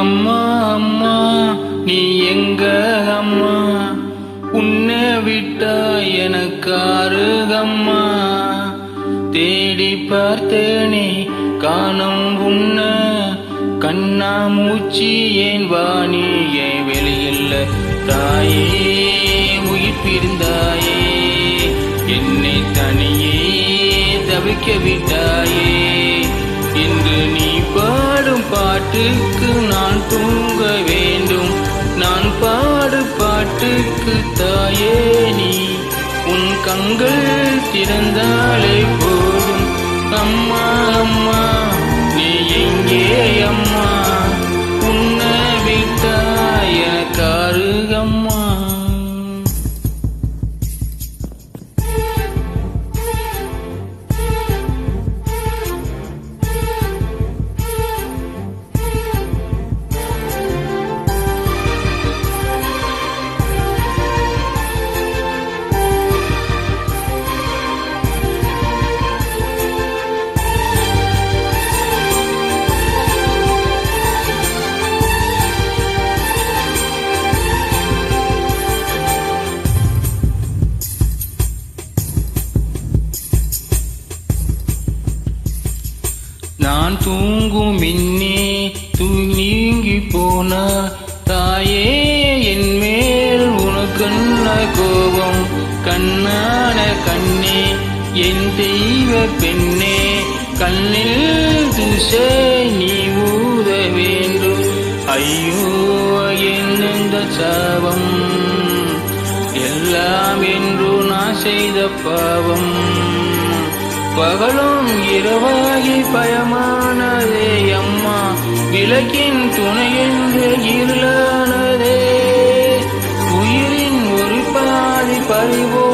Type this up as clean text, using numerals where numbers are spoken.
அம்மா அம்மா நீ எங்க அம்மா, உன்னை விட்டா எனக்காருகம்மா. தேடி பார்த்தேனே காணும் உன்ன, கண்ணா மூச்சி ஏன் வாணி ஏன் வெளியில்ல. தாயே உயிர் பிரிந்தாயே, என்னை தனியே தவிக்க விட்டாயே. இன்று நீ பாடும் பாட்டுக்கு நான் தூங்க வேண்டும், நான் பாடு பாட்டுக்கு தாயே நீ உன் கண்கள் திறந்தாலே போதும். அம்மா அம்மா நீ எங்கே அம்மா, உன்னை விட்டா எனக்காருகம்மா. நான் தூங்கும் மின்னே நீங்கி போன தாயே, என் மேல் உனக்கென்ன கோபம். கண்ணான கண்ணே என் தெய்வ பெண்ணே, கண்ணில் திசை நீ ஊத வேண்டும். ஐயோ எந்த சாபம், எல்லாம் என்று நான் செய்த பாவம். பகலும் இரவாகி பயமானதே அம்மா, விளக்கின் துணையென்று இருளானதே. உயிரின் ஒரு பாதி பறிவோ